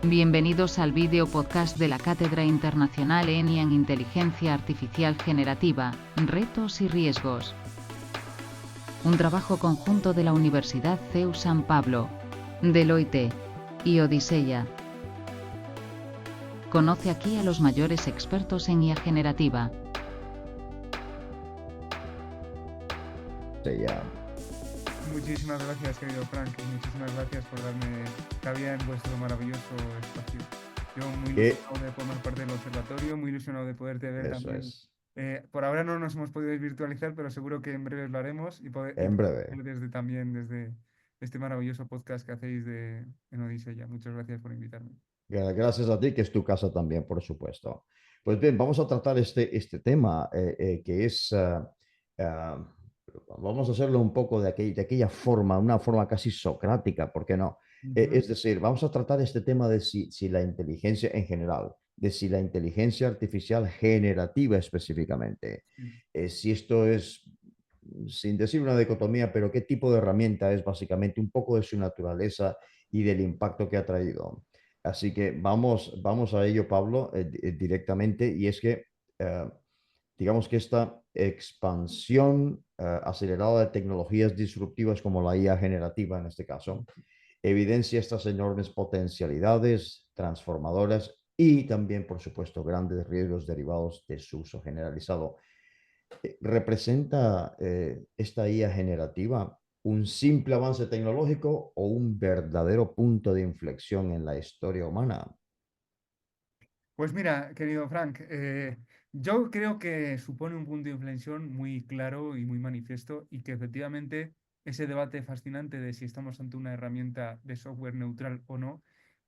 Bienvenidos al vídeo podcast de la Cátedra Internacional ENI en Inteligencia Artificial Generativa, Retos y Riesgos. Un trabajo conjunto de la Universidad CEU San Pablo, Deloitte y Odiseya. Conoce aquí a los mayores expertos en IA generativa. Muchísimas gracias, querido Frank, y muchísimas gracias por darme cabida en vuestro maravilloso espacio. Yo muy ilusionado de formar parte del observatorio, muy ilusionado de poderte ver Eso también. es. Por ahora no nos hemos podido virtualizar, pero seguro que en breve lo haremos y En breve. desde este maravilloso podcast que hacéis en Odiseya. Muchas gracias por invitarme. Gracias a ti, que es tu casa también, por supuesto. Pues bien, vamos a tratar este tema que es, vamos a hacerlo un poco de aquella forma, una forma casi socrática, ¿por qué no? Ujú. Es decir, vamos a tratar este tema de si la inteligencia en general, de si la inteligencia artificial generativa específicamente, Sí. si esto es, sin decir una dicotomía, pero qué tipo de herramienta es básicamente, un poco de su naturaleza y del impacto que ha traído. Así que vamos a ello, Pablo, directamente, y es que eh, digamos que esta expansión acelerada de tecnologías disruptivas como la IA generativa en este caso, evidencia estas enormes potencialidades transformadoras y también, por supuesto, grandes riesgos derivados de su uso generalizado. ¿Representa esta IA generativa un simple avance tecnológico o un verdadero punto de inflexión en la historia humana? Pues mira, querido Frank, yo creo que supone un punto de inflexión muy claro y muy manifiesto y que efectivamente ese debate fascinante de si estamos ante una herramienta de software neutral o no,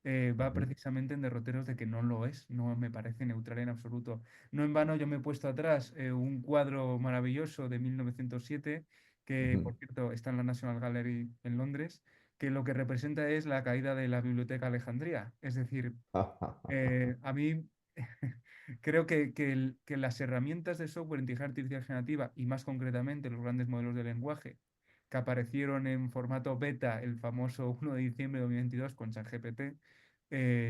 va Ujú, precisamente en derroteros de que no lo es, no me parece neutral en absoluto. No en vano yo me he puesto atrás un cuadro maravilloso de 1907 que, ujú. por cierto, está en la National Gallery en Londres, que lo que representa es la caída de la Biblioteca Alejandría. Es decir, a mí creo que las herramientas de software, inteligencia artificial generativa y más concretamente los grandes modelos de lenguaje que aparecieron en formato beta el famoso 1 de diciembre de 2022 con ChatGPT,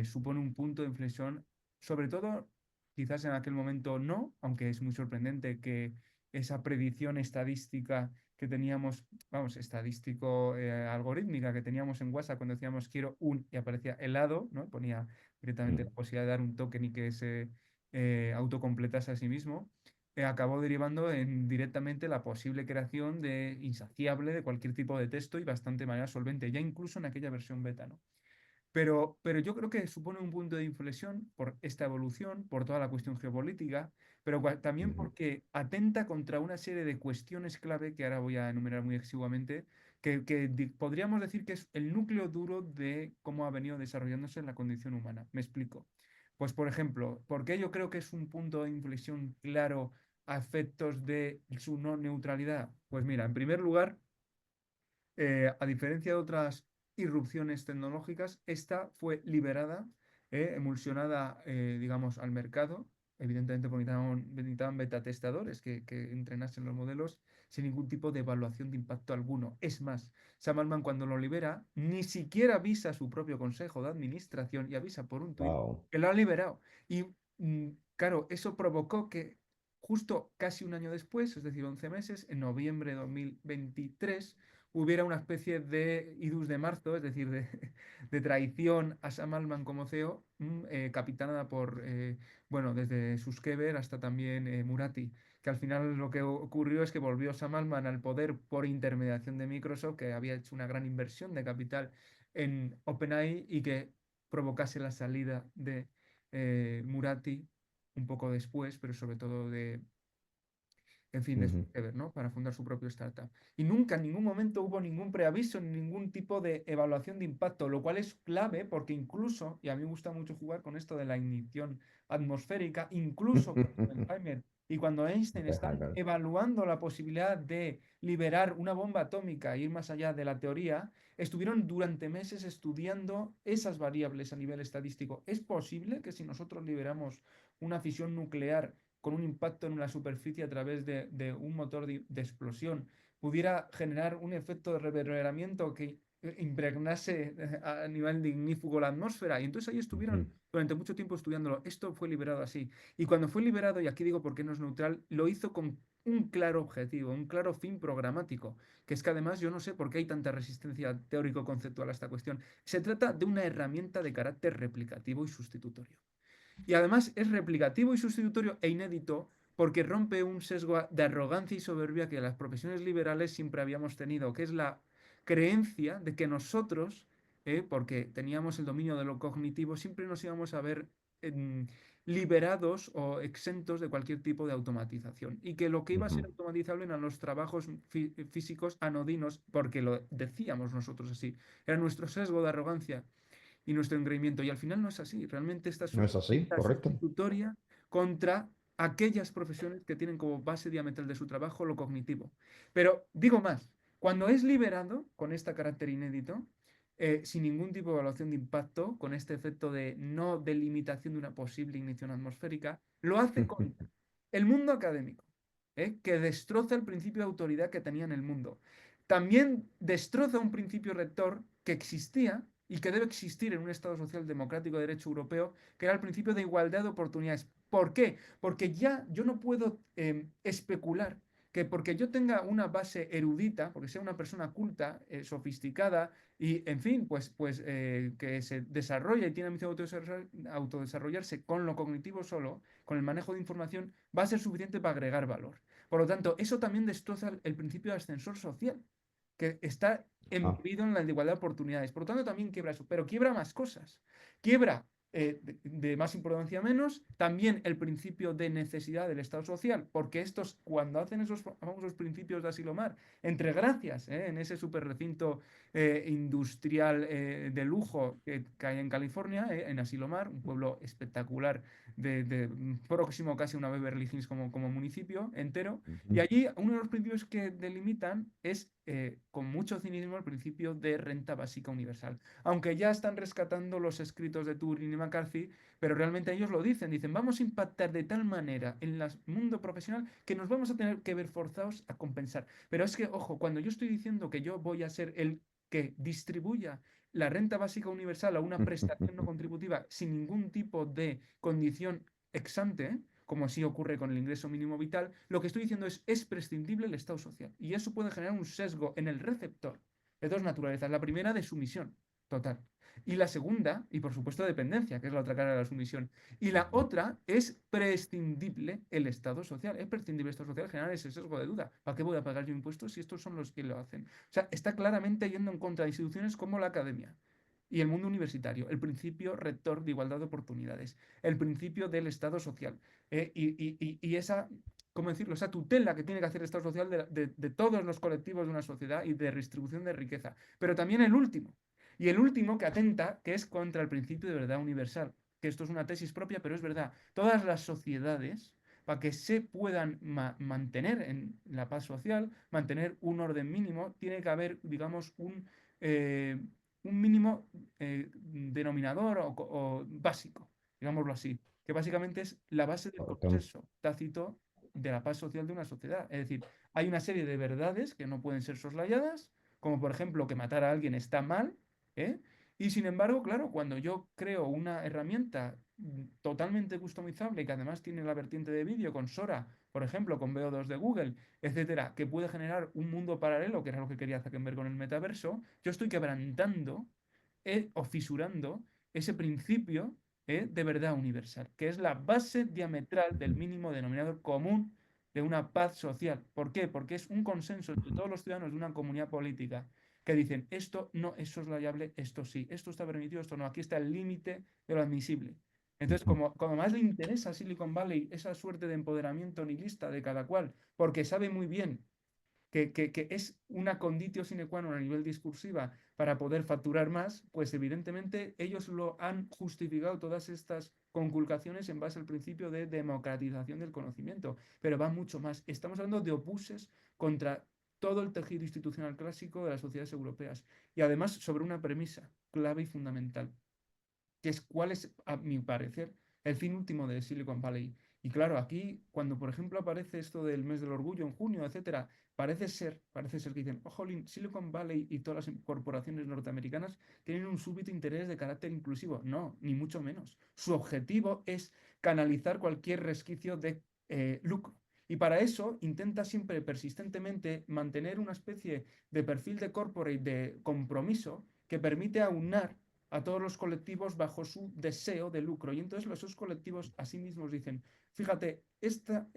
supone un punto de inflexión, sobre todo quizás en aquel momento no, aunque es muy sorprendente que esa predicción estadística que teníamos, vamos, estadístico algorítmica que teníamos en WhatsApp cuando decíamos quiero un y aparecía helado, ¿no? Ponía directamente la posibilidad de dar un token y que se autocompletase a sí mismo, acabó derivando en directamente la posible creación de insaciable de cualquier tipo de texto y bastante manera solvente, ya incluso en aquella versión beta, ¿no? Pero yo creo que supone un punto de inflexión por esta evolución, por toda la cuestión geopolítica, pero también Ujú. porque atenta contra una serie de cuestiones clave que ahora voy a enumerar muy exiguamente, que podríamos decir que es el núcleo duro de cómo ha venido desarrollándose en la condición humana. Me explico. Pues, por ejemplo, ¿por qué yo creo que es un punto de inflexión claro a efectos de su no neutralidad? Pues mira, en primer lugar, a diferencia de otras irrupciones tecnológicas, esta fue liberada, emulsionada, digamos, al mercado. Evidentemente, porque necesitaban beta testadores que entrenasen los modelos sin ningún tipo de evaluación de impacto alguno. Es más, Sam Altman cuando lo libera, ni siquiera avisa a su propio consejo de administración y avisa por un tuit Wow. que lo ha liberado. Y claro, eso provocó que justo casi un año después, es decir, 11 meses, en noviembre de 2023, hubiera una especie de idus de marzo, es decir, de traición a Sam Altman como CEO, capitanada por, bueno, desde Suskever hasta también Murati, que al final lo que ocurrió es que volvió Sam Altman al poder por intermediación de Microsoft, que había hecho una gran inversión de capital en OpenAI y que provocase la salida de Murati un poco después, pero sobre todo de, en fin, de Ujú, Zuckerberg, ¿no? Para fundar su propio startup. Y nunca, en ningún momento hubo ningún preaviso, ni ningún tipo de evaluación de impacto, lo cual es clave porque incluso, y a mí me gusta mucho jugar con esto de la ignición atmosférica, incluso cuando Oppenheimer y cuando Einstein están Oppenheimer. evaluando la posibilidad de liberar una bomba atómica e ir más allá de la teoría, estuvieron durante meses estudiando esas variables a nivel estadístico. ¿Es posible que si nosotros liberamos una fisión nuclear con un impacto en la superficie a través de un motor de explosión, pudiera generar un efecto de reverberamiento que impregnase a nivel dignífugo la atmósfera. Y entonces ahí estuvieron durante mucho tiempo estudiándolo. Esto fue liberado así. Y cuando fue liberado, y aquí digo por qué no es neutral, lo hizo con un claro objetivo, un claro fin programático, que es que además yo no sé por qué hay tanta resistencia teórico-conceptual a esta cuestión. Se trata de una herramienta de carácter replicativo y sustitutorio. Y además es replicativo y sustitutorio e inédito porque rompe un sesgo de arrogancia y soberbia que las profesiones liberales siempre habíamos tenido, que es la creencia de que nosotros, porque teníamos el dominio de lo cognitivo, siempre nos íbamos a ver liberados o exentos de cualquier tipo de automatización. Y que lo que iba a ser automatizable eran los trabajos físicos anodinos, porque lo decíamos nosotros así. Era nuestro sesgo de arrogancia y nuestro engreimiento. Y al final no es así. Realmente esta es ¿No una es así? Correcto. sustitutoria contra aquellas profesiones que tienen como base diametral de su trabajo lo cognitivo. Pero digo más, cuando es liberado con este carácter inédito, sin ningún tipo de evaluación de impacto, con este efecto de no delimitación de una posible ignición atmosférica, lo hace contra el mundo académico, que destroza el principio de autoridad que tenía en el mundo. También destroza un principio rector que existía y que debe existir en un Estado social democrático de derecho europeo, que era el principio de igualdad de oportunidades. ¿Por qué? Porque ya yo no puedo especular que porque yo tenga una base erudita, porque sea una persona culta, sofisticada y, en fin, que se desarrolla y tiene ambición de autodesarrollarse con lo cognitivo solo, con el manejo de información, va a ser suficiente para agregar valor. Por lo tanto, eso también destroza el principio de ascensor social, que está embebido en la igualdad de oportunidades. Por lo tanto, también quiebra eso, pero quiebra más cosas. Quiebra, de más importancia menos, también el principio de necesidad del Estado social, porque estos, cuando hacen esos famosos principios de Asilomar, entre gracias, en ese super recinto industrial de lujo que hay en California, en Asilomar, un pueblo espectacular próximo casi a una Beverly Hills como municipio entero. Y allí uno de los principios que delimitan es, con mucho cinismo, el principio de renta básica universal. Aunque ya están rescatando los escritos de Turing y McCarthy, pero realmente ellos lo dicen, vamos a impactar de tal manera en el mundo profesional que nos vamos a tener que ver forzados a compensar. Pero es que, ojo, cuando yo estoy diciendo que yo voy a ser el que distribuya la renta básica universal a una prestación no contributiva sin ningún tipo de condición ex ante, como así ocurre con el ingreso mínimo vital, lo que estoy diciendo es prescindible el Estado social. Y eso puede generar un sesgo en el receptor de dos naturalezas. La primera, de sumisión total. Y la segunda, y por supuesto, dependencia, que es la otra cara de la sumisión. Y la otra es prescindible el Estado social. Es prescindible el Estado social generar ese sesgo de duda. ¿Para qué voy a pagar yo impuestos si estos son los que lo hacen? O sea, está claramente yendo en contra de instituciones como la academia y el mundo universitario, el principio rector de igualdad de oportunidades, el principio del Estado social y esa, ¿cómo decirlo?, esa tutela que tiene que hacer el Estado social de todos los colectivos de una sociedad y de redistribución de riqueza. Pero también el último, y el último que atenta, que es contra el principio de verdad universal, que esto es una tesis propia, pero es verdad. Todas las sociedades, para que se puedan mantener en la paz social, mantener un orden mínimo, tiene que haber, digamos, un mínimo denominador o básico, digámoslo así, que básicamente es la base del consenso tácito de la paz social de una sociedad. Es decir, hay una serie de verdades que no pueden ser soslayadas, como por ejemplo que matar a alguien está mal, ¿eh? Y sin embargo, claro, cuando yo creo una herramienta totalmente customizable, que además tiene la vertiente de vídeo con Sora, por ejemplo, con VO2 de Google, etcétera, que puede generar un mundo paralelo, que era lo que quería Zuckerberg con el metaverso, yo estoy quebrantando o fisurando ese principio de verdad universal, que es la base diametral del mínimo denominador común de una paz social. ¿Por qué? Porque es un consenso entre todos los ciudadanos de una comunidad política que dicen, esto no es soslayable, esto sí, esto está permitido, esto no, aquí está el límite de lo admisible. Entonces, como más le interesa a Silicon Valley esa suerte de empoderamiento nihilista de cada cual, porque sabe muy bien que es una conditio sine qua non a nivel discursiva para poder facturar más, pues evidentemente ellos lo han justificado todas estas conculcaciones en base al principio de democratización del conocimiento, pero va mucho más. Estamos hablando de opuses contra todo el tejido institucional clásico de las sociedades europeas y además sobre una premisa clave y fundamental, que es cuál es, a mi parecer, el fin último de Silicon Valley, Y claro, aquí, cuando por ejemplo aparece esto del mes del orgullo en junio, etcétera, parece ser que dicen, oh, jolín, Silicon Valley y todas las corporaciones norteamericanas tienen un súbito interés de carácter inclusivo. No, ni mucho menos. Su objetivo es canalizar cualquier resquicio de lucro. Y para eso intenta siempre persistentemente mantener una especie de perfil de corporate de compromiso que permite aunar a todos los colectivos bajo su deseo de lucro. Y entonces esos colectivos a sí mismos dicen, fíjate, esta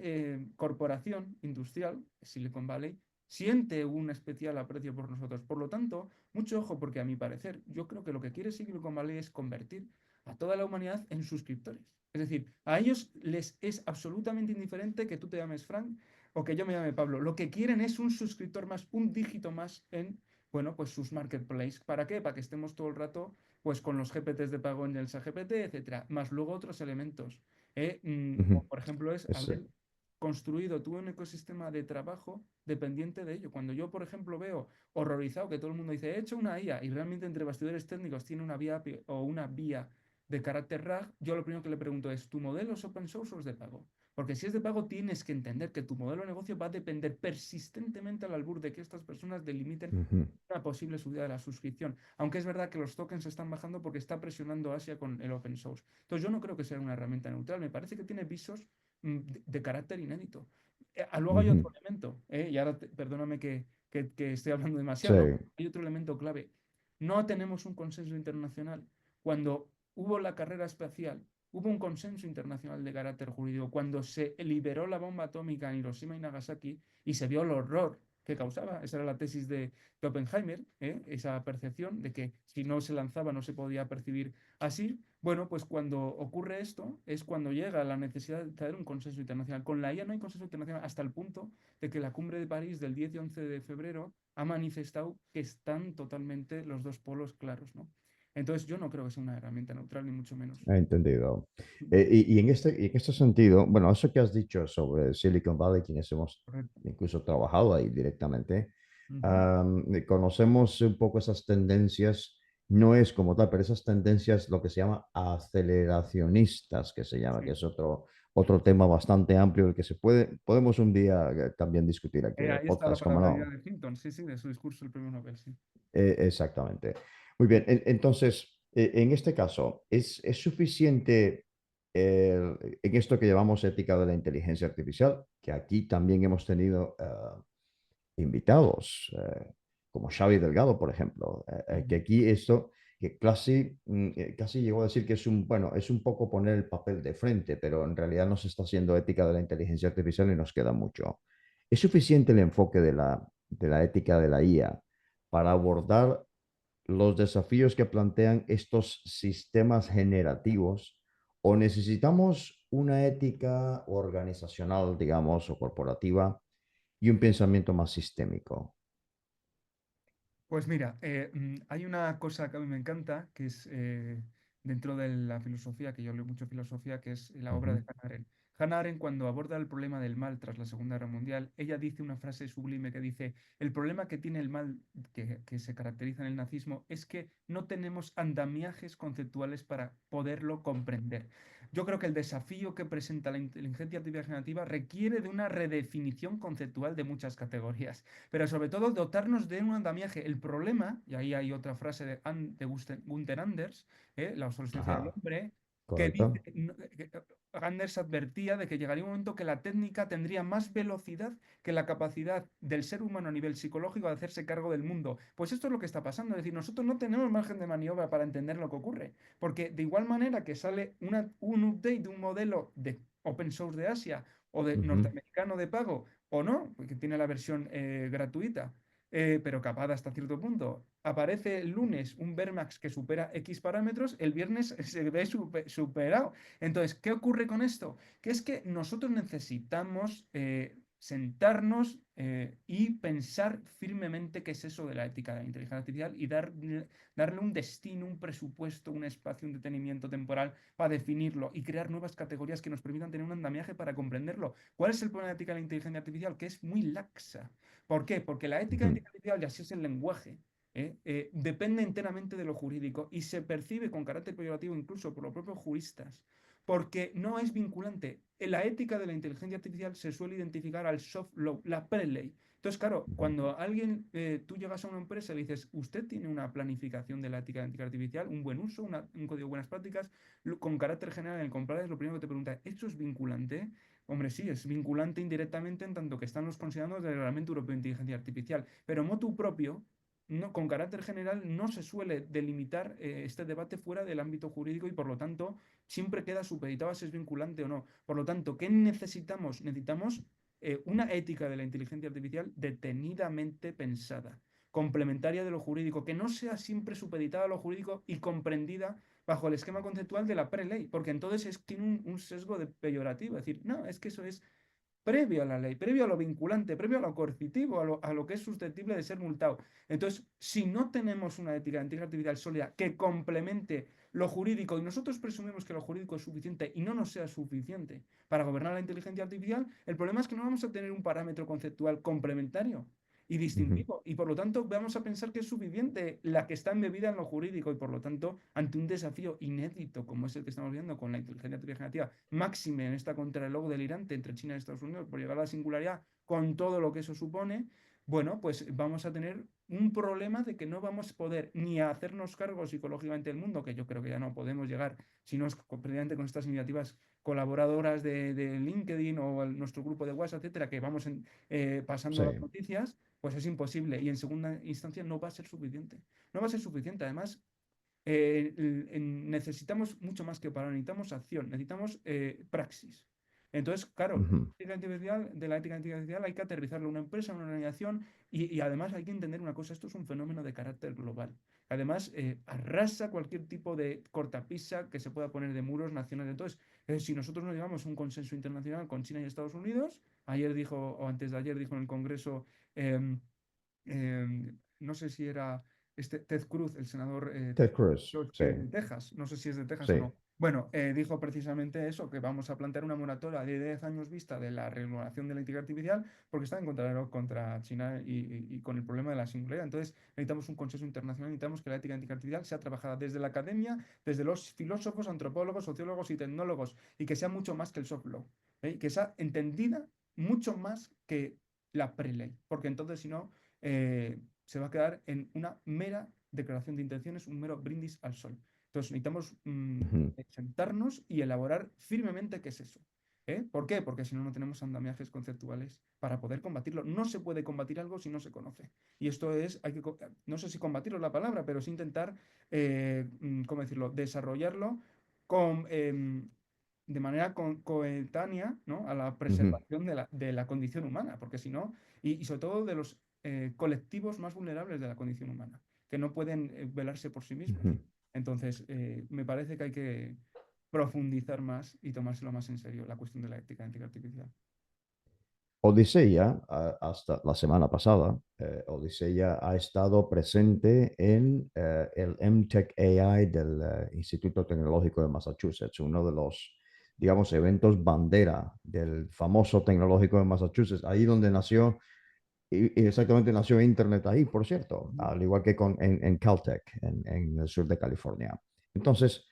corporación industrial, Silicon Valley, siente un especial aprecio por nosotros. Por lo tanto, mucho ojo, porque a mi parecer, yo creo que lo que quiere Silicon Valley es convertir a toda la humanidad en suscriptores. Es decir, a ellos les es absolutamente indiferente que tú te llames Frank o que yo me llame Pablo. Lo que quieren es un suscriptor más, un dígito más en, bueno, pues sus marketplaces. ¿Para qué? Para que estemos todo el rato pues con los GPTs de pago en el SAGPT, etcétera, más luego otros elementos. Ujú. Como por ejemplo es Es, haber construido todo un ecosistema de trabajo dependiente de ello. Cuando yo, por ejemplo, veo horrorizado que todo el mundo dice, he hecho una IA y realmente entre bastidores técnicos tiene una vía API o una vía de carácter RAG, yo lo primero que le pregunto es, ¿tu modelo es open source o es de pago? Porque si es de pago, tienes que entender que tu modelo de negocio va a depender persistentemente al albur de que estas personas delimiten ujú, una posible subida de la suscripción. Aunque es verdad que los tokens están bajando porque está presionando Asia con el open source. Entonces yo no creo que sea una herramienta neutral. Me parece que tiene visos de carácter inédito. Luego hay ujú. otro elemento, y ahora perdóname que estoy hablando Sí, demasiado. Hay otro elemento clave. No tenemos un consenso internacional. Cuando hubo la carrera espacial, hubo un consenso internacional de carácter jurídico. Cuando se liberó la bomba atómica en Hiroshima y Nagasaki y se vio el horror que causaba, esa era la tesis de Oppenheimer, esa percepción de que si no se lanzaba no se podía percibir así. Bueno, pues cuando ocurre esto es cuando llega la necesidad de traer un consenso internacional. Con la IA no hay consenso internacional hasta el punto de que la cumbre de París del 10 y 11 de febrero ha manifestado que están totalmente los dos polos claros, ¿no? Entonces yo no creo que sea una herramienta neutral, ni mucho menos. he entendido. Y en este sentido, bueno, eso que has dicho sobre Silicon Valley, quienes hemos Correcto. incluso trabajado ahí directamente, Ujú. conocemos un poco esas tendencias, no es como tal, pero esas tendencias, lo que se llama aceleracionistas, que se llama, que Sí. es otro tema bastante amplio, el que podemos un día también discutir aquí en el Ahí está la podcast, como palabrería no. de Clinton, sí, sí, de su discurso el premio Nobel, sí. Exactamente. Muy bien, entonces, en este caso, ¿es suficiente en esto que llamamos ética de la inteligencia artificial? Que aquí también hemos tenido invitados, como Xavi Delgado, por ejemplo, que Ujú. aquí esto, que casi llegó a decir que bueno, es un poco poner el papel de frente, pero en realidad no se está haciendo ética de la inteligencia artificial y nos queda mucho. ¿Es suficiente el enfoque de la ética de la IA para abordar los desafíos que plantean estos sistemas generativos o necesitamos una ética organizacional, digamos, o corporativa y un pensamiento más sistémico? Pues mira, hay una cosa que a mí me encanta, que es dentro de la filosofía, que yo leo mucho filosofía, que es la obra de Ujú. Hannah Arendt. Hannah Arendt, cuando aborda el problema del mal tras la Segunda Guerra Mundial, ella dice una frase sublime que dice, el problema que tiene el mal que se caracteriza en el nazismo es que no tenemos andamiajes conceptuales para poderlo comprender. Yo creo que el desafío que presenta la inteligencia artificial generativa requiere de una redefinición conceptual de muchas categorías, pero sobre todo dotarnos de un andamiaje. El problema, y ahí hay otra frase de Gunther Anders, La obsolescencia del Ajá, hombre, que dice, correcto. Anders advertía de que llegaría un momento que la técnica tendría más velocidad que la capacidad del ser humano a nivel psicológico de hacerse cargo del mundo. Pues esto es lo que está pasando, es decir, nosotros no tenemos margen de maniobra para entender lo que ocurre, porque de igual manera que sale un update de un modelo de open source de Asia o de Ujú, norteamericano de pago, o no, porque tiene la versión gratuita, pero capada hasta cierto punto. Aparece el lunes un Vermax que supera X parámetros, el viernes se ve superado. Entonces, ¿qué ocurre con esto? Que es que nosotros necesitamos sentarnos y pensar firmemente qué es eso de la ética de la inteligencia artificial y darle un destino, un presupuesto, un espacio, un detenimiento temporal para definirlo y crear nuevas categorías que nos permitan tener un andamiaje para comprenderlo. ¿Cuál es el problema de la ética de la inteligencia artificial? Que es muy laxa. ¿Por qué? Porque la ética de la ujú. inteligencia artificial, y así es el lenguaje, depende enteramente de lo jurídico y se percibe con carácter peyorativo incluso por los propios juristas porque no es vinculante. En la ética de la inteligencia artificial se suele identificar al soft law, la preley. Entonces, claro, cuando alguien, tú llegas a una empresa y le dices, usted tiene una planificación de la ética de inteligencia artificial, un buen uso, un código de buenas prácticas, con carácter general en el compliance, lo primero que te pregunta, ¿esto es vinculante? Hombre, sí, es vinculante indirectamente en tanto que están los considerados del Reglamento Europeo de Inteligencia Artificial, pero motu propio, no, con carácter general, no se suele delimitar este debate fuera del ámbito jurídico y por lo tanto siempre queda supeditado a si es vinculante o no. Por lo tanto, ¿qué necesitamos? Necesitamos una ética de la inteligencia artificial detenidamente pensada, complementaria de lo jurídico, que no sea siempre supeditada a lo jurídico y comprendida bajo el esquema conceptual de la preley, porque entonces tiene un sesgo de peyorativo, es decir, no, es que eso es previo a la ley, previo a lo vinculante, previo a lo coercitivo, a lo que es susceptible de ser multado. Entonces, si no tenemos una ética de inteligencia artificial sólida que complemente lo jurídico y nosotros presumimos que lo jurídico es suficiente y no nos sea suficiente para gobernar la inteligencia artificial, el problema es que no vamos a tener un parámetro conceptual complementario y distintivo. Y por lo tanto, vamos a pensar que es suficiente la que está embebida en lo jurídico y por lo tanto, ante un desafío inédito como es el que estamos viendo con la inteligencia artificial generativa, máxime en esta contrarreloj delirante entre China y Estados Unidos por llegar a la singularidad con todo lo que eso supone, bueno, pues vamos a tener un problema de que no vamos a poder ni a hacernos cargo psicológicamente del mundo, que yo creo que ya no podemos llegar, si no es precisamente con estas iniciativas colaboradoras de LinkedIn o nuestro grupo de WhatsApp, etcétera, que vamos pasando Sí. las noticias, pues es imposible. Y en segunda instancia no va a ser suficiente. No va a ser suficiente. Además, necesitamos mucho más que para, necesitamos acción, necesitamos praxis. Entonces, claro, de la ética artificial hay que aterrizarlo en una empresa, en una organización, y además hay que entender una cosa, esto es un fenómeno de carácter global. Además, arrasa cualquier tipo de cortapisa que se pueda poner de muros nacionales. Entonces, si nosotros no llegamos a un consenso internacional con China y Estados Unidos, ayer dijo, o antes de ayer dijo en el Congreso, no sé si era Ted Cruz, el senador Ted Cruz, sí, de Texas, no sé si es de Texas o sí. no. Bueno, dijo precisamente eso, que vamos a plantear una moratoria de 10 años vista de la regulación de la inteligencia artificial porque está en contra China y con el problema de la singularidad. Entonces, necesitamos un consenso internacional, necesitamos que la ética artificial sea trabajada desde la academia, desde los filósofos, antropólogos, sociólogos y tecnólogos, y que sea mucho más que el soft law, que sea entendida mucho más que la preley, porque entonces si no, se va a quedar en una mera declaración de intenciones, un mero brindis al sol. Entonces necesitamos sentarnos y elaborar firmemente qué es eso. ¿Por qué? Porque si no, no tenemos andamiajes conceptuales para poder combatirlo. No se puede combatir algo si no se conoce. Y esto es, no sé si combatirlo es la palabra, pero sí intentar, ¿cómo decirlo?, desarrollarlo con, de manera coetánea, ¿no?, a la preservación de la condición humana, porque si no, y sobre todo de los colectivos más vulnerables de la condición humana, que no pueden velarse por sí mismos. Entonces, me parece que hay que profundizar más y tomárselo más en serio la cuestión de la ética artificial. Odisea, hasta la semana pasada, Odisea ha estado presente en el MTech AI del Instituto Tecnológico de Massachusetts, uno de los, digamos, eventos bandera del famoso tecnológico de Massachusetts, ahí donde nació, y exactamente nació Internet ahí, por cierto, al igual que en Caltech, en el sur de California. Entonces,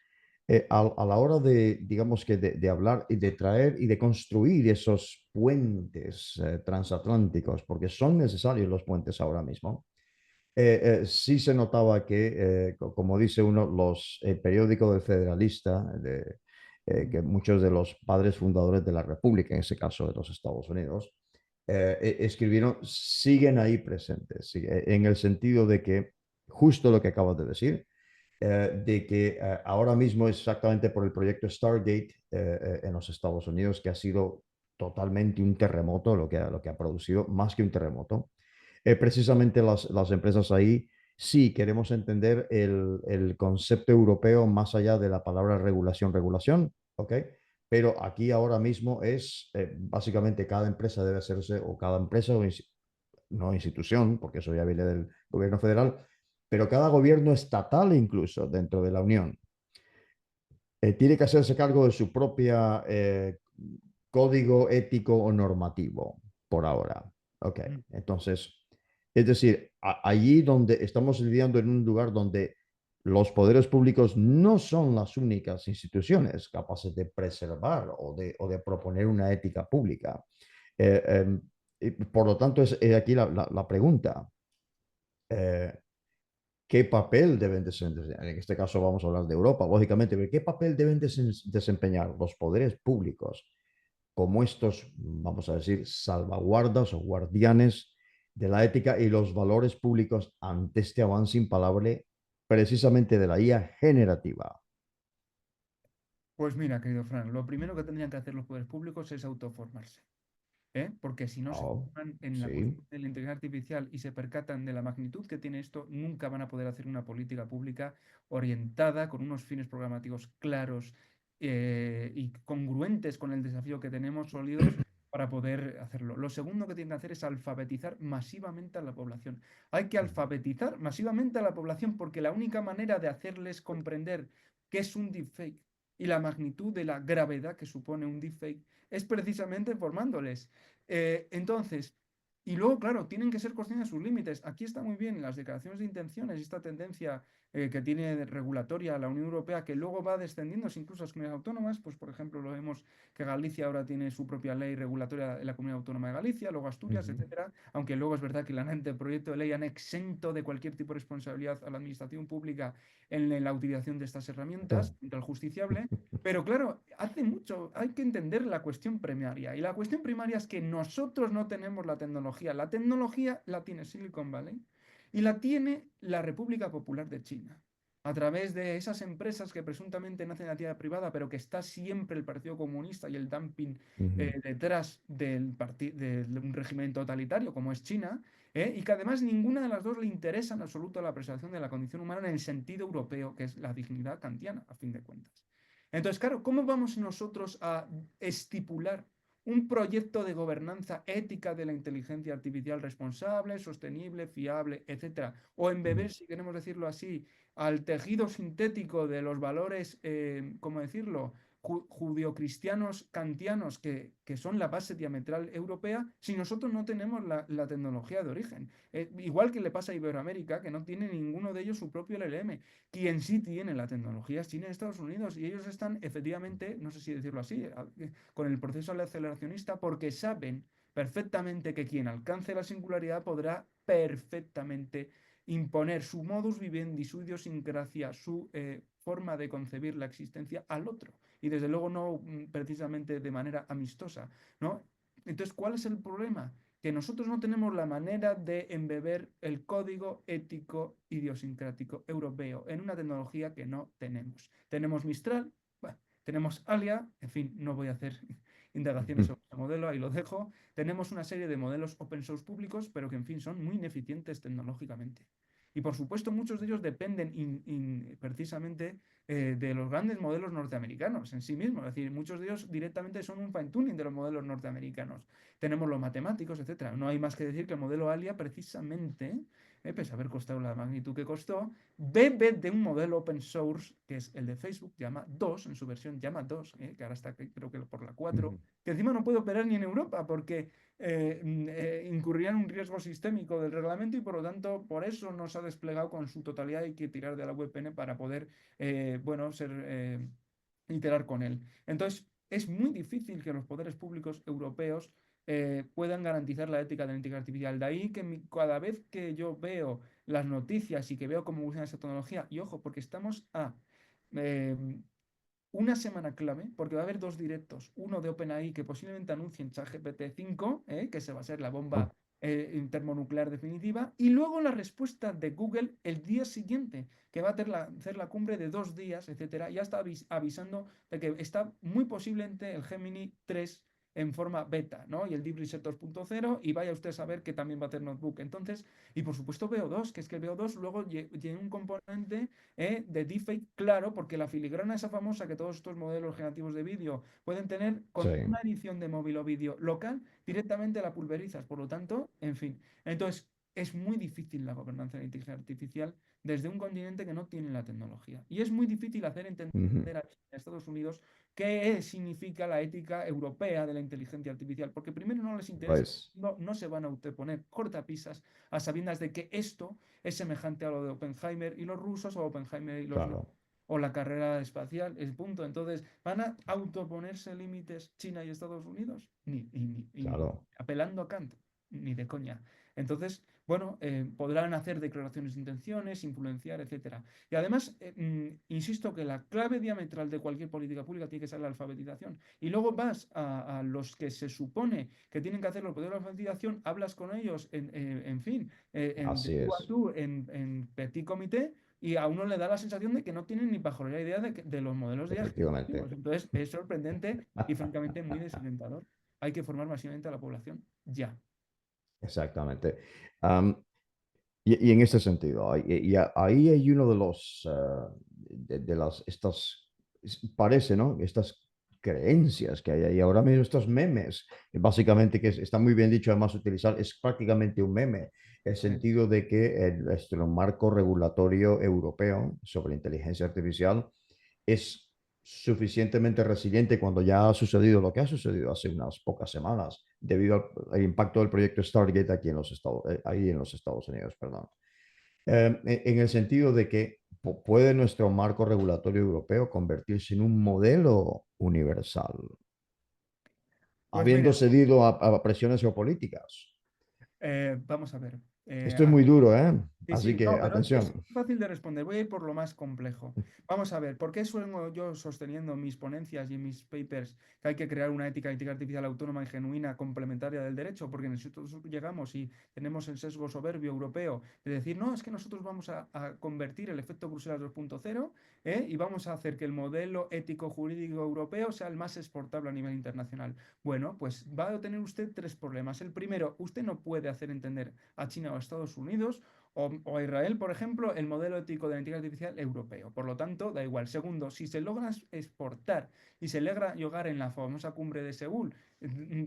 a la hora de, digamos que de hablar y de traer y de construir esos puentes transatlánticos, porque son necesarios los puentes ahora mismo, sí se notaba que, como dice uno, los periódicos del Federalista, que muchos de los padres fundadores de la República, en ese caso de los Estados Unidos, escribieron, siguen ahí presentes, en el sentido de que justo lo que acabas de decir, de que ahora mismo exactamente por el proyecto Stargate en los Estados Unidos, que ha sido totalmente un terremoto, lo que ha producido, más que un terremoto. Precisamente las empresas ahí sí queremos entender el concepto europeo más allá de la palabra regulación, regulación, ¿ok? Pero aquí ahora mismo es básicamente cada empresa debe hacerse, o cada empresa, o no institución, porque eso ya viene del gobierno federal, pero cada gobierno estatal incluso dentro de la Unión tiene que hacerse cargo de su propia código ético o normativo por ahora. Ok, entonces, es decir, allí donde estamos lidiando en un lugar donde los poderes públicos no son las únicas instituciones capaces de preservar o de proponer una ética pública. Eh, y por lo tanto, es aquí la pregunta. Eh, ¿Qué papel deben desempeñar? En este caso vamos a hablar de Europa, lógicamente, pero ¿qué papel deben desempeñar los poderes públicos como estos, vamos a decir, salvaguardas o guardianes de la ética y los valores públicos ante este avance impalable precisamente de la IA generativa? Pues mira, querido Fran, lo primero que tendrían que hacer los poderes públicos es autoformarse. Porque si no se Oh, forman en la sí. cuestión de la inteligencia artificial y se percatan de la magnitud que tiene esto, nunca van a poder hacer una política pública orientada con unos fines programáticos claros y congruentes con el desafío que tenemos sólidos para poder hacerlo. Lo segundo que tienen que hacer es alfabetizar masivamente a la población. Hay que alfabetizar masivamente a la población porque la única manera de hacerles comprender qué es un deepfake y la magnitud de la gravedad que supone un deepfake es precisamente formándoles. Entonces, y luego, claro, tienen que ser conscientes de sus límites. Aquí está muy bien las declaraciones de intenciones y esta tendencia que tiene regulatoria la Unión Europea, que luego va descendiendo incluso a las comunidades autónomas. Pues, por ejemplo, lo vemos que Galicia ahora tiene su propia ley regulatoria en la Comunidad Autónoma de Galicia, luego Asturias, Ujú. etcétera. Aunque luego es verdad que el anteproyecto de ley han exento de cualquier tipo de responsabilidad a la administración pública en la utilización de estas herramientas contra el justiciable. Pero claro, hace mucho, hay que entender la cuestión primaria. Y la cuestión primaria es que nosotros no tenemos la tecnología. La tecnología la tiene Silicon Valley y la tiene la República Popular de China. A través de esas empresas que presuntamente nacen de la actividad privada, pero que está siempre el Partido Comunista y el dumping Ujú. detrás de un régimen totalitario como es China, y que además ninguna de las dos le interesa en absoluto la preservación de la condición humana en el sentido europeo, que es la dignidad kantiana, a fin de cuentas. Entonces, claro, ¿cómo vamos nosotros a estipular un proyecto de gobernanza ética de la inteligencia artificial responsable, sostenible, fiable, etcétera? O Ujú. embeber, si queremos decirlo así, al tejido sintético de los valores, ¿cómo decirlo? Judio-cristianos kantianos que son la base diametral europea, si nosotros no tenemos la tecnología de origen. Igual que le pasa a Iberoamérica, que no tiene ninguno de ellos su propio LLM. Quien sí tiene la tecnología es China y Estados Unidos, y ellos están efectivamente, no sé si decirlo así, con el proceso aceleracionista porque saben perfectamente que quien alcance la singularidad podrá perfectamente imponer su modus vivendi, su idiosincrasia, su forma de concebir la existencia al otro. Y desde luego no precisamente de manera amistosa, ¿no? Entonces, ¿cuál es el problema? Que nosotros no tenemos la manera de embeber el código ético idiosincrático europeo en una tecnología que no tenemos. Tenemos Mistral, bueno, tenemos Alia, en fin, no voy a hacer indagaciones sobre el modelo, ahí lo dejo. Tenemos una serie de modelos open source públicos, pero que en fin son muy ineficientes tecnológicamente. Y por supuesto muchos de ellos dependen precisamente de los grandes modelos norteamericanos en sí mismos. Es decir, muchos de ellos directamente son un fine-tuning de los modelos norteamericanos. Tenemos los matemáticos, etcétera. No hay más que decir que el modelo ALIA precisamente, pese a haber costado la magnitud que costó, bebe de un modelo open source que es el de Facebook, llama 2, en su versión llama 2, que ahora está creo que por la 4, Ujú. que encima no puede operar ni en Europa porque incurriría en un riesgo sistémico del reglamento y por lo tanto por eso no se ha desplegado con su totalidad. Hay que tirar de la VPN para poder, bueno, iterar con él. Entonces, es muy difícil que los poderes públicos europeos puedan garantizar la ética de la inteligencia artificial. De ahí que cada vez que yo veo las noticias y que veo cómo funciona esa tecnología, y ojo, porque estamos a eh, una semana clave, porque va a haber dos directos, uno de OpenAI que posiblemente anuncien ChatGPT 5, que se va a ser la Ah, bomba termonuclear definitiva, y luego la respuesta de Google el día siguiente, que va a hacer la cumbre de 2 días, etcétera. Ya está avisando de que está muy posiblemente el Gemini 3 en forma beta, ¿no? Y el Deep Reset 2.0, y vaya usted a saber que también va a tener notebook. Entonces, y por supuesto VO2, que es que el VO2 luego tiene un componente de deepfake, claro, porque la filigrana esa famosa que todos estos modelos generativos de vídeo pueden tener sí. con una edición de móvil o vídeo local, directamente la pulverizas. Por lo tanto, en fin. Entonces, es muy difícil la gobernanza de la inteligencia artificial desde un continente que no tiene la tecnología. Y es muy difícil hacer Ujú. entender a Estados Unidos qué significa la ética europea de la inteligencia artificial, porque primero no les interesa, Pues, no se van a autoponer cortapisas a sabiendas de que esto es semejante a lo de Oppenheimer y los rusos o Oppenheimer y claro, o la carrera espacial, es punto. Entonces, ¿van a autoponerse límites China y Estados Unidos? Ni claro, apelando a Kant, ni de coña. Entonces, bueno, podrán hacer declaraciones de intenciones, influenciar, etcétera. Y además, insisto que la clave diametral de cualquier política pública tiene que ser la alfabetización. Y luego vas a los que se supone que tienen que hacer los poderes de la alfabetización, hablas con ellos, en fin, de así tú a es, tú, en petit comité, y a uno le da la sensación de que no tienen ni pajolera idea de los modelos de IA efectivamente, generativos. Entonces, es sorprendente y francamente muy desalentador. Hay que formar masivamente a la población ya. exactamente. Y en ese sentido, ahí hay uno de los, de las, estas, parece, ¿no? Estas creencias que hay ahí ahora mismo, estos memes, básicamente, está muy bien dicho, además utilizar, es prácticamente un meme, el Sí, sentido de que nuestro marco regulatorio europeo sobre inteligencia artificial es suficientemente resiliente cuando ya ha sucedido lo que ha sucedido hace unas pocas semanas, debido al impacto del proyecto Stargate aquí en los ahí en los Estados Unidos, perdón. En el sentido de que puede nuestro marco regulatorio europeo convertirse en un modelo universal, pues habiendo mira, cedido a presiones geopolíticas. vamos a ver. Esto es muy Aquí duro, ¿eh? sí, Así sí, que no, pero es atención. fácil de responder. Voy a ir por lo más complejo. Vamos a ver, ¿por qué suelo yo sosteniendo en mis ponencias y en mis papers que hay que crear una ética artificial autónoma y genuina complementaria del derecho? Porque nosotros llegamos y tenemos el sesgo soberbio europeo de decir, no, es que nosotros vamos a convertir el efecto Bruselas 2.0, y vamos a hacer que el modelo ético jurídico europeo sea el más exportable a nivel internacional. Bueno, pues va a tener usted tres problemas. El primero, usted no puede hacer entender a China o a Estados Unidos o a Israel, por ejemplo, el modelo ético de la inteligencia artificial europeo. Por lo tanto, da igual. Segundo, si se logra exportar y se logra llegar en la famosa cumbre de Seúl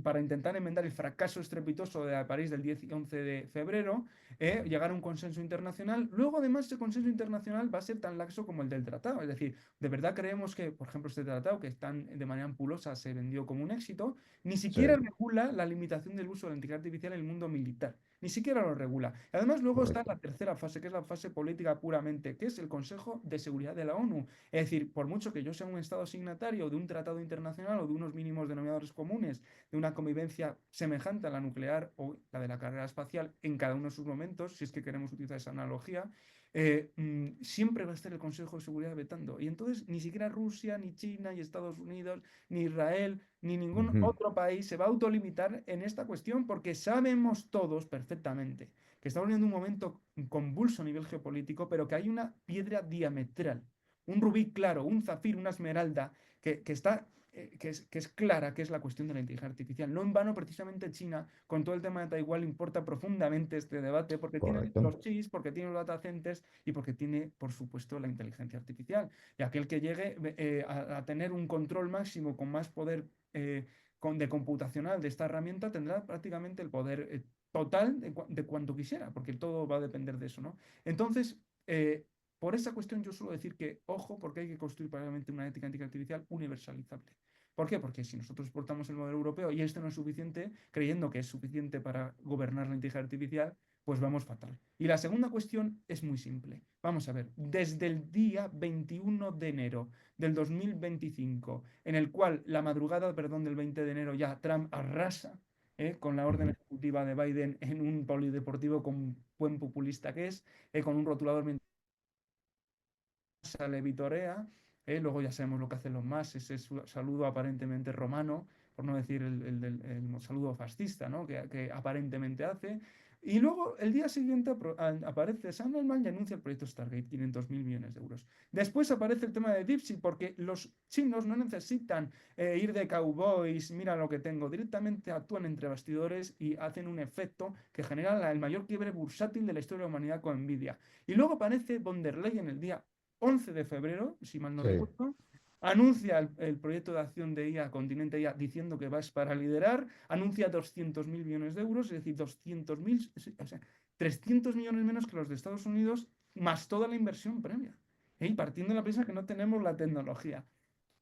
para intentar enmendar el fracaso estrepitoso de París del 10 y 11 de febrero, llegar a un consenso internacional, luego además ese consenso internacional va a ser tan laxo como el del tratado. Es decir, ¿de verdad creemos que, por ejemplo, este tratado, que tan de manera ampulosa se vendió como un éxito, ni Sí, siquiera regula la limitación del uso de la inteligencia artificial en el mundo militar? Ni siquiera lo regula. Además, luego está correcto. la tercera fase, que es la fase política puramente, que es el Consejo de Seguridad de la ONU. Es decir, por mucho que yo sea un Estado signatario de un tratado internacional o de unos mínimos denominadores comunes, de una convivencia semejante a la nuclear o la de la carrera espacial en cada uno de sus momentos, si es que queremos utilizar esa analogía, siempre va a estar el Consejo de Seguridad vetando. Y entonces ni siquiera Rusia, ni China, ni Estados Unidos, ni Israel, ni ningún Ujú. otro país se va a autolimitar en esta cuestión porque sabemos todos perfectamente que estamos viviendo un momento convulso a nivel geopolítico, pero que hay una piedra diametral, un rubí claro, un zafiro, una esmeralda, que está que es clara, que es la cuestión de la inteligencia artificial. No en vano, precisamente China, con todo el tema de Taiwán, le importa profundamente este debate porque tiene Correcto. los chips, porque tiene los data centers y porque tiene, por supuesto, la inteligencia artificial. Y aquel que llegue a tener un control máximo con más poder de computacional de esta herramienta tendrá prácticamente el poder total de cuanto quisiera, porque todo va a depender de eso, ¿no? Entonces, por esa cuestión yo suelo decir que, ojo, porque hay que construir paralelamente una ética artificial universalizable. ¿Por qué? Porque si nosotros exportamos el modelo europeo y esto no es suficiente, creyendo que es suficiente para gobernar la inteligencia artificial, pues vamos fatal. Y la segunda cuestión es muy simple. Vamos a ver, desde el día 21 de enero del 2025, en el cual la madrugada, perdón, del 20 de enero ya Trump arrasa con la orden Ujú. ejecutiva de Biden en un polideportivo con buen populista que es, con un rotulador mientras le vitorea, luego ya sabemos lo que hacen los más, ese saludo aparentemente romano, por no decir el saludo fascista, ¿no? que aparentemente hace. Y luego el día siguiente aparece Sandelman y anuncia el proyecto Stargate, 500.000 millones de euros. Después aparece el tema de DeepSeek, porque los chinos no necesitan ir de cowboys, mira lo que tengo, directamente actúan entre bastidores y hacen un efecto que genera el mayor quiebre bursátil de la historia de la humanidad con Nvidia. Y luego aparece von der Leyen el día 11 de febrero, si mal no Sí, recuerdo, anuncia el proyecto de acción de IA, Continente IA, diciendo que va para liderar, anuncia 200.000 millones de euros, es decir, 200.000, o sea, 300 millones menos que los de Estados Unidos, más toda la inversión previa. Y partiendo de la premisa que no tenemos la tecnología.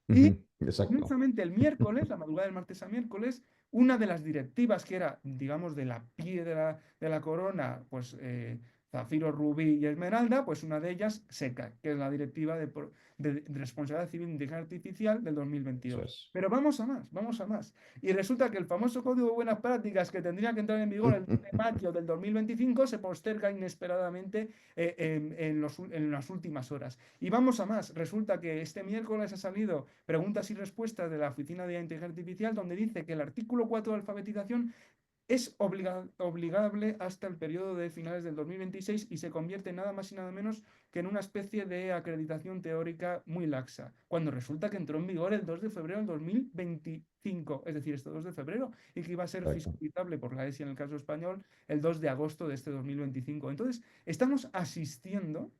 Y Exacto. curiosamente el miércoles, la madrugada del martes a miércoles, una de las directivas que era, digamos, de la piedra de la corona, pues Zafiro, Rubí y Esmeralda, pues una de ellas se cae, que es la directiva de responsabilidad civil de inteligencia artificial del Eso 2022. es. Pero vamos a más, vamos a más. Y resulta que el famoso Código de Buenas Prácticas que tendría que entrar en vigor el 2 de mayo del 2025 se posterga inesperadamente en las últimas horas. Y vamos a más. Resulta que este miércoles ha salido preguntas y respuestas de la Oficina de Inteligencia Artificial donde dice que el artículo 4 de alfabetización es obligable hasta el periodo de finales del 2026 y se convierte nada más y nada menos que en una especie de acreditación teórica muy laxa, cuando resulta que entró en vigor el 2 de febrero del 2025, es decir, este 2 de febrero, y que iba a ser Correcto. fiscalizable por la ESI en el caso español el 2 de agosto de este 2025. Entonces, estamos asistiendo,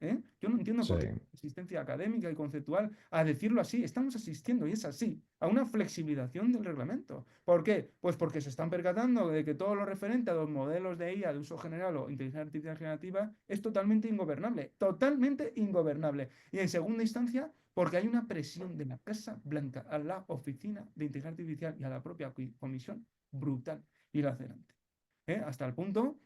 yo no entiendo Sí. por qué asistencia académica y conceptual a decirlo así, estamos asistiendo, y es así, a una flexibilización del reglamento. ¿Por qué? Pues porque se están percatando de que todo lo referente a los modelos de IA de uso general o inteligencia artificial generativa es totalmente ingobernable. Y en segunda instancia, porque hay una presión de la Casa Blanca a la Oficina de Inteligencia Artificial y a la propia Comisión brutal y lacerante. Hasta el punto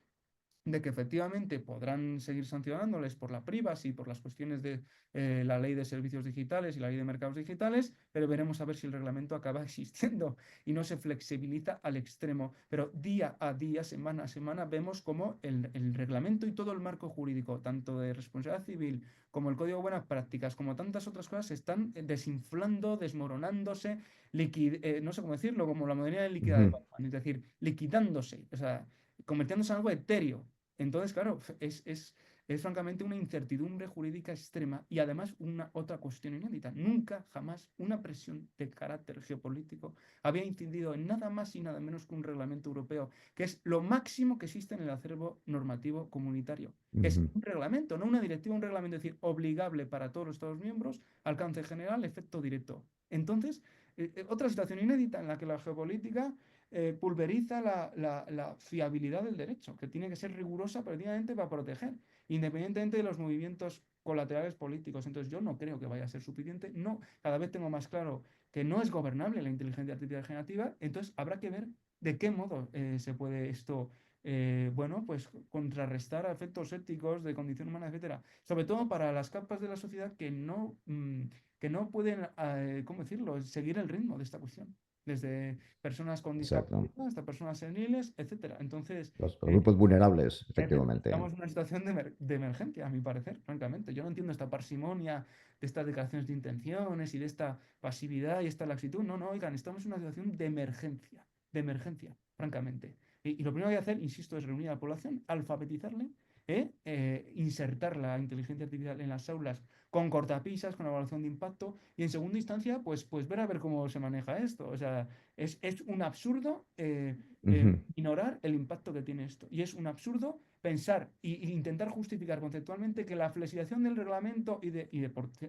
de que efectivamente podrán seguir sancionándoles por la privacy, por las cuestiones de la ley de servicios digitales y la ley de mercados digitales, pero veremos a ver si el reglamento acaba existiendo y no se flexibiliza al extremo. Pero día a día, semana a semana, vemos cómo el reglamento y todo el marco jurídico, tanto de responsabilidad civil como el Código de Buenas Prácticas, como tantas otras cosas, se están desinflando, desmoronándose, no sé cómo decirlo, como la modernidad de liquidez de Batman, es decir, liquidándose, o sea, convirtiéndose en algo etéreo. Entonces, claro, es francamente una incertidumbre jurídica extrema y además una otra cuestión inédita. Nunca, jamás, una presión de carácter geopolítico había incidido en nada más y nada menos que un reglamento europeo, que es lo máximo que existe en el acervo normativo comunitario. Que es un reglamento, no una directiva, un reglamento, es decir, obligable para todos los Estados miembros, alcance general, efecto directo. Entonces, otra situación inédita en la que la geopolítica pulveriza la fiabilidad del derecho, que tiene que ser rigurosa precisamente para proteger, independientemente de los movimientos colaterales políticos. Entonces yo no creo que vaya a ser suficiente. No, cada vez tengo más claro que no es gobernable la inteligencia artificial generativa. Entonces habrá que ver de qué modo se puede esto, bueno, pues contrarrestar a efectos éticos de condición humana, etcétera. Sobre todo para las capas de la sociedad que no pueden, ¿cómo decirlo?, seguir el ritmo de esta cuestión desde personas con Exacto. discapacidad hasta personas seniles, etcétera. Entonces, Los grupos vulnerables, efectivamente. necesitamos una situación de emergencia, a mi parecer, francamente. Yo no entiendo esta parsimonia de estas declaraciones de intenciones y de esta pasividad y esta laxitud. No, no, oigan, estamos en una situación de emergencia, francamente. Y lo primero que hay que hacer, insisto, es reunir a la población, alfabetizarle, insertar la inteligencia artificial en las aulas con cortapisas, con evaluación de impacto, y en segunda instancia, pues ver a ver cómo se maneja esto. O sea, es un absurdo ignorar el impacto que tiene esto. Y es un absurdo pensar e intentar justificar conceptualmente que la flexibilización del reglamento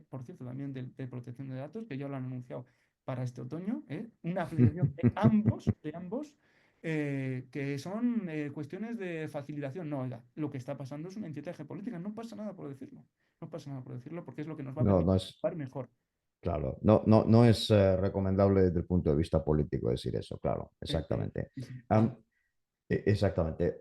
por cierto, también de protección de datos, que ya lo han anunciado para este otoño, una flexibilización de ambos, que son cuestiones de facilitación. No, oiga, lo que está pasando es una inquietud geopolítica. No pasa nada por decirlo. No pasa nada por decirlo porque es lo que nos va a No, permitir no es, jugar mejor. claro, no es recomendable desde el punto de vista político decir eso, claro, exactamente. Sí, sí. Exactamente.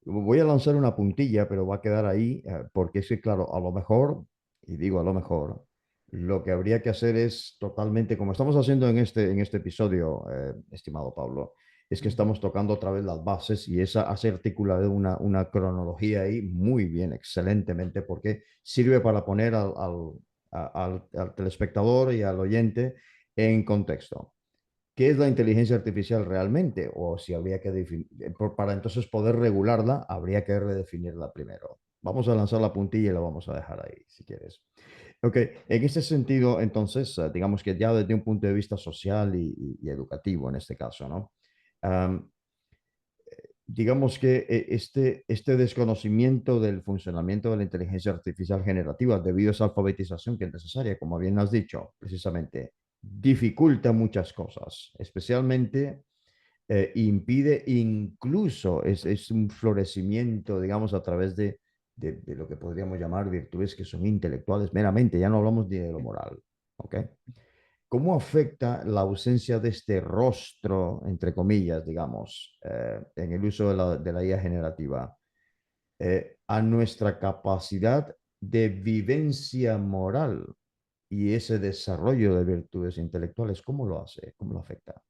Voy a lanzar una puntilla, pero va a quedar ahí, porque es que, claro, a lo mejor, y digo a lo mejor, lo que habría que hacer es totalmente, como estamos haciendo en este episodio, estimado Pablo, es que estamos tocando otra vez las bases y esa hace articulado una cronología ahí muy bien, excelentemente, porque sirve para poner al telespectador y al oyente en contexto. ¿Qué es la inteligencia artificial realmente? O si habría que definir, para entonces poder regularla, habría que redefinirla primero. Vamos a lanzar la puntilla y la vamos a dejar ahí, si quieres. Ok, en este sentido, entonces, digamos que ya desde un punto de vista social y educativo en este caso, ¿no? Am, digamos que este desconocimiento del funcionamiento de la inteligencia artificial generativa debido a esa alfabetización que es necesaria, como bien has dicho, precisamente, dificulta muchas cosas, especialmente impide incluso, es un florecimiento, digamos, a través de lo que podríamos llamar virtudes que son intelectuales meramente, ya no hablamos ni de lo moral, ¿ok? ¿Cómo afecta la ausencia de este rostro, entre comillas, digamos, en el uso de la IA generativa, a nuestra capacidad de vivencia moral y ese desarrollo de virtudes intelectuales? ¿Cómo lo hace? ¿Cómo lo afecta?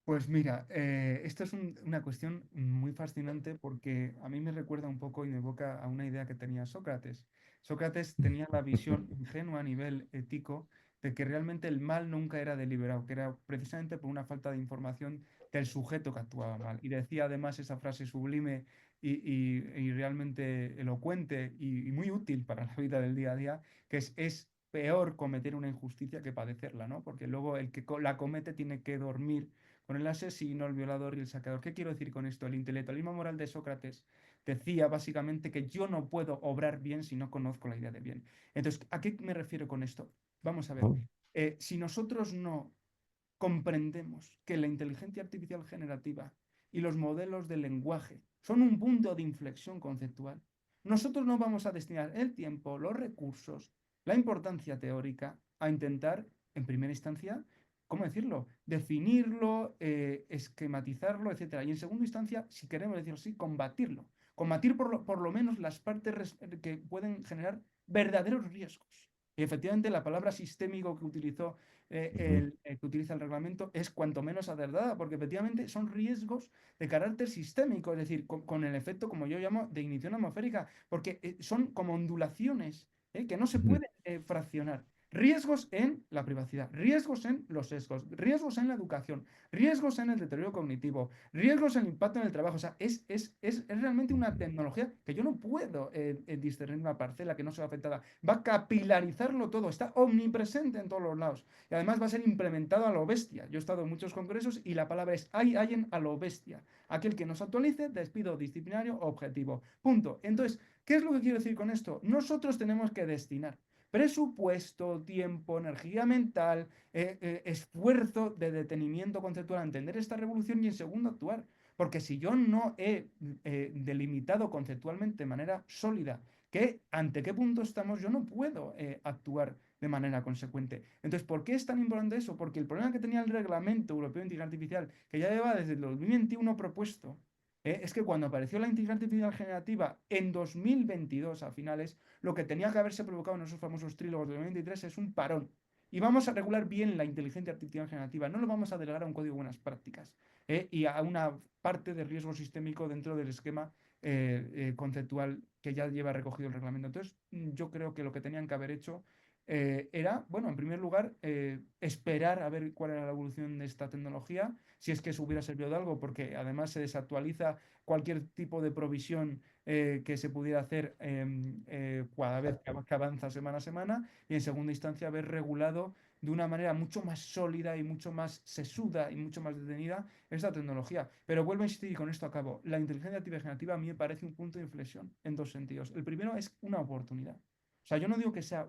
Pues mira, esto es una cuestión muy fascinante porque a mí me recuerda un poco y me evoca a una idea que tenía Sócrates. Sócrates tenía la visión ingenua a nivel ético de que realmente el mal nunca era deliberado, que era precisamente por una falta de información del sujeto que actuaba mal. Y decía además esa frase sublime y realmente elocuente y muy útil para la vida del día a día, que es peor cometer una injusticia que padecerla, ¿no? Porque luego el que la comete tiene que dormir con el asesino, el violador y el saqueador. ¿Qué quiero decir con esto? El intelectualismo moral de Sócrates decía básicamente que yo no puedo obrar bien si no conozco la idea de bien. Entonces, ¿a qué me refiero con esto? Vamos a ver, ¿No? si nosotros no comprendemos que la inteligencia artificial generativa y los modelos de lenguaje son un punto de inflexión conceptual, nosotros no vamos a destinar el tiempo, los recursos, la importancia teórica a intentar, en primera instancia, ¿cómo decirlo? Definirlo, esquematizarlo, etcétera. Y en segunda instancia, si queremos decirlo así, combatirlo. Combatir por lo menos las partes que pueden generar verdaderos riesgos. Y efectivamente, la palabra sistémico que utilizó Ujú, que utiliza el reglamento es cuanto menos acertada, porque efectivamente son riesgos de carácter sistémico, es decir, con el efecto, como yo llamo, de ignición atmosférica, porque son como ondulaciones que no se ujú, pueden fraccionar. Riesgos en la privacidad, riesgos en los sesgos, riesgos en la educación, riesgos en el deterioro cognitivo, riesgos en el impacto en el trabajo. O sea, es realmente una ujú, tecnología que yo no puedo discernir una parcela que no sea afectada. Va a capilarizarlo todo, está omnipresente en todos los lados. Y además va a ser implementado a lo bestia. Yo he estado en muchos congresos y la palabra es hay a lo bestia. Aquel que nos actualice, despido disciplinario objetivo. Punto. Entonces, ¿qué es lo que quiero decir con esto? Nosotros tenemos que destinar presupuesto, tiempo, energía mental, esfuerzo de detenimiento conceptual a entender esta revolución y en segundo actuar. Porque si yo no he delimitado conceptualmente de manera sólida ante qué punto estamos, yo no puedo actuar de manera consecuente. Entonces, ¿por qué es tan importante eso? Porque el problema que tenía el Reglamento Europeo de Inteligencia Artificial, que ya lleva desde el 2021 propuesto, es que cuando apareció la inteligencia artificial generativa en 2022 a finales, lo que tenía que haberse provocado en esos famosos trílogos de 2023 es un parón. Y vamos a regular bien la inteligencia artificial generativa, no lo vamos a delegar a un código de buenas prácticas y a una parte de riesgo sistémico dentro del esquema conceptual que ya lleva recogido el reglamento. Entonces, yo creo que lo que tenían que haber hecho era, bueno, en primer lugar, esperar a ver cuál era la evolución de esta tecnología, si es que eso hubiera servido de algo, porque además se desactualiza cualquier tipo de provisión que se pudiera hacer cada vez que avanza semana a semana, y en segunda instancia haber regulado de una manera mucho más sólida y mucho más sesuda y mucho más detenida esta tecnología. Pero vuelvo a insistir y con esto acabo. La inteligencia artificial generativa a mí me parece un punto de inflexión en dos sentidos. El primero es una oportunidad. O sea, yo no digo que sea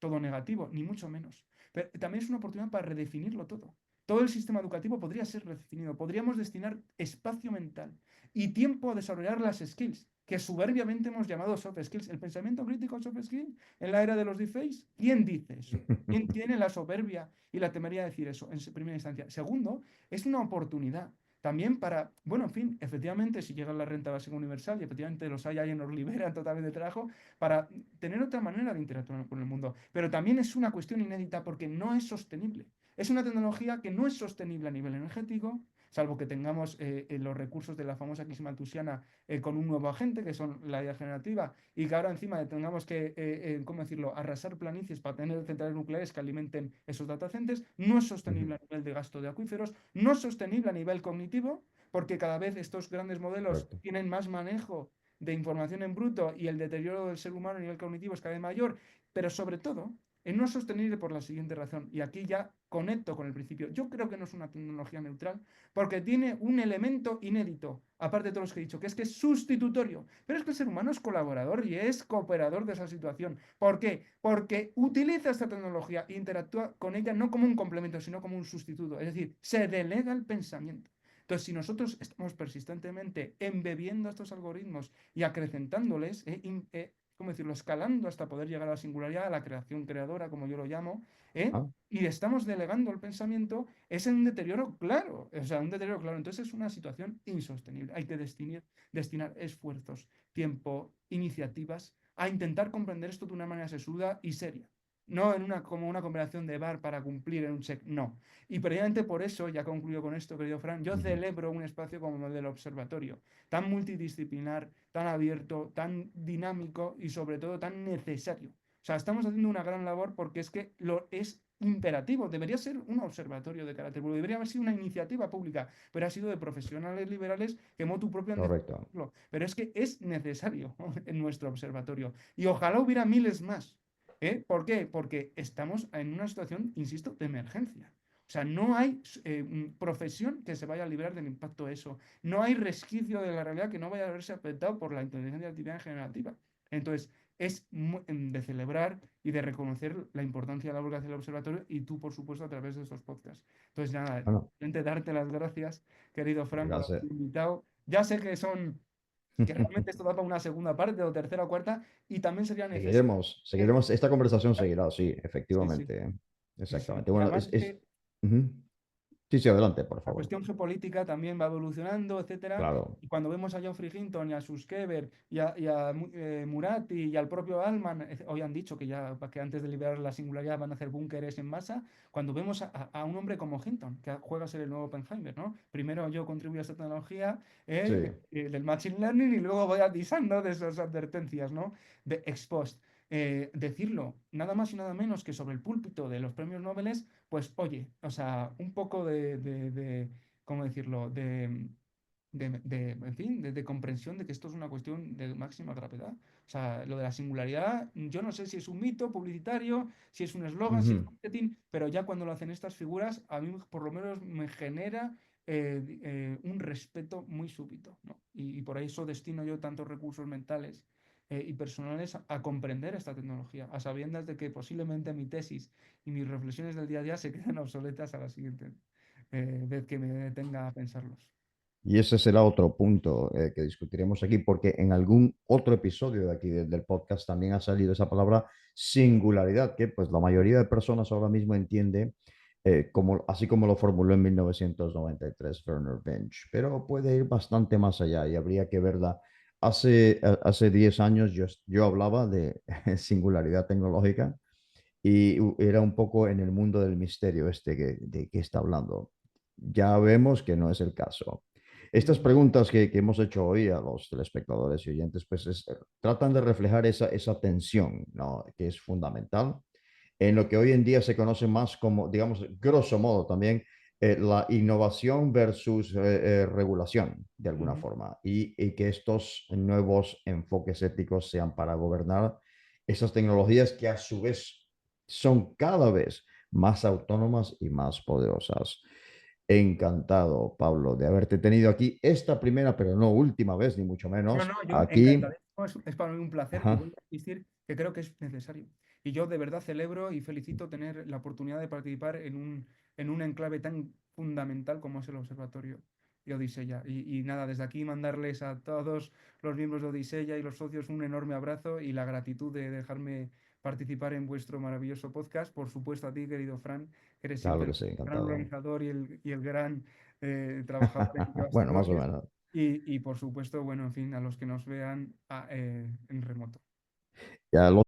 todo negativo, ni mucho menos. Pero también es una oportunidad para redefinirlo todo. Todo el sistema educativo podría ser redefinido. Podríamos destinar espacio mental y tiempo a desarrollar las skills, que soberbiamente hemos llamado soft skills. El pensamiento crítico soft skill en la era de los deepfakes. ¿Quién dice eso? ¿Quién tiene la soberbia y la temería de decir eso en primera instancia? Segundo, es una oportunidad también para, bueno, en fin, efectivamente, si llega la renta básica universal y efectivamente los hay y nos liberan totalmente de trabajo, para tener otra manera de interactuar con el mundo. Pero también es una cuestión inédita porque no es sostenible. Es una tecnología que no es sostenible a nivel energético, salvo que tengamos los recursos de la famosa crisis malthusiana con un nuevo agente, que son la IA generativa, y que ahora encima tengamos que, ¿cómo decirlo?, arrasar planicies para tener centrales nucleares que alimenten esos datacenters. No es sostenible a nivel de gasto de acuíferos, no es sostenible a nivel cognitivo, porque cada vez estos grandes modelos correcto. tienen más manejo de información en bruto y el deterioro del ser humano a nivel cognitivo es cada vez mayor, pero sobre todo no es sostenible por la siguiente razón, y aquí ya conecto con el principio. Yo creo que no es una tecnología neutral porque tiene un elemento inédito, aparte de todos los que he dicho, que es sustitutorio. Pero es que el ser humano es colaborador y es cooperador de esa situación. ¿Por qué? Porque utiliza esta tecnología e interactúa con ella no como un complemento, sino como un sustituto. Es decir, se delega el pensamiento. Entonces, si nosotros estamos persistentemente embebiendo estos algoritmos y acrecentándoles, ¿cómo decirlo?, escalando hasta poder llegar a la singularidad, a la creación creadora, como yo lo llamo, Ah, y estamos delegando el pensamiento, es un deterioro claro, o sea, un deterioro claro. Entonces es una situación insostenible. Hay que destinar esfuerzos, tiempo, iniciativas a intentar comprender esto de una manera sesuda y seria. No como una combinación de bar para cumplir en un check, no. Y precisamente por eso, ya concluyo con esto, querido Fran, yo celebro un espacio como el del observatorio, tan multidisciplinar, tan abierto, tan dinámico y sobre todo tan necesario. O sea, estamos haciendo una gran labor porque es que lo es imperativo. Debería ser un observatorio de carácter público, debería haber sido una iniciativa pública, pero ha sido de profesionales liberales que motu propio han decidido correcto. hacerlo. Pero es que es necesario en nuestro observatorio. Y ojalá hubiera miles más. ¿Por qué? Porque estamos en una situación, insisto, de emergencia. O sea, no hay profesión que se vaya a librar del impacto de eso. No hay resquicio de la realidad que no vaya a verse afectado por la inteligencia artificial generativa. Entonces, es de celebrar y de reconocer la importancia de la labor que hace el observatorio y tú, por supuesto, a través de estos podcasts. Entonces, nada, Bueno, simplemente darte las gracias, querido Fran, por gracias. haber invitado. Ya sé que realmente esto da para una segunda parte o tercera o cuarta y también sería necesario. Seguiremos, esta conversación seguirá, sí, Sí, sí, efectivamente. eso. Exactamente. Y Bueno, además es que ujú. Sí, sí, adelante, por la favor. cuestión geopolítica también va evolucionando, etcétera. Claro, Y cuando vemos a Geoffrey Hinton y a Suskever y a Murati y al propio Allman, hoy han dicho que antes de liberar la singularidad van a hacer búnkeres en masa. Cuando vemos a un hombre como Hinton, que juega a ser el nuevo Oppenheimer, ¿no? Primero yo contribuyo a esta tecnología sí. del Machine Learning y luego voy avisando de esas advertencias, ¿no? De ex post. Decirlo nada más y nada menos que sobre el púlpito de los premios Nobel, pues oye, o sea, un poco ¿cómo decirlo? En fin, de comprensión de que esto es una cuestión de máxima gravedad. O sea, lo de la singularidad, yo no sé si es un mito publicitario, si es un eslogan, si es Ujú. marketing, pero ya cuando lo hacen estas figuras, a mí por lo menos me genera un respeto muy súbito, ¿no? Y por eso destino yo tantos recursos mentales y personales a comprender esta tecnología, a sabiendas de que posiblemente mi tesis y mis reflexiones del día a día se quedan obsoletas a la siguiente vez que me detenga a pensarlos. Y ese será otro punto que discutiremos aquí, porque en algún otro episodio de aquí del podcast también ha salido esa palabra singularidad, que pues la mayoría de personas ahora mismo entiende como, así como lo formuló en 1993 Werner Bench, pero puede ir bastante más allá y habría que verla. Hace 10 años yo hablaba de singularidad tecnológica y era un poco en el mundo del misterio de que está hablando. Ya vemos que no es el caso. Estas Ujú. preguntas que hemos hecho hoy a los telespectadores y oyentes, pues tratan de reflejar esa tensión, ¿no? Que es fundamental en lo que hoy en día se conoce más como, digamos, grosso modo también, la innovación versus regulación, de alguna Ujú. forma, y que estos nuevos enfoques éticos sean para gobernar esas tecnologías que a su vez son cada vez más autónomas y más poderosas. Encantado, Pablo, de haberte tenido aquí esta primera, pero no última vez, ni mucho No, menos, no, yo aquí. encantadísimo, es para mí un placer y Ajá, voy a insistir que creo que es necesario. Y yo de verdad celebro y felicito tener la oportunidad de participar en un enclave tan fundamental como es el Observatorio de Odisea. Y nada, desde aquí mandarles a todos los miembros de Odisea y los socios un enorme abrazo y la gratitud de dejarme participar en vuestro maravilloso podcast. Por supuesto a ti, querido Fran, que eres claro siempre que el sí, gran encantado. organizador y el gran trabajador en que llevas Bueno, todo más o ello. menos. Y por supuesto, bueno, en fin, a los que nos vean en remoto. Ya lo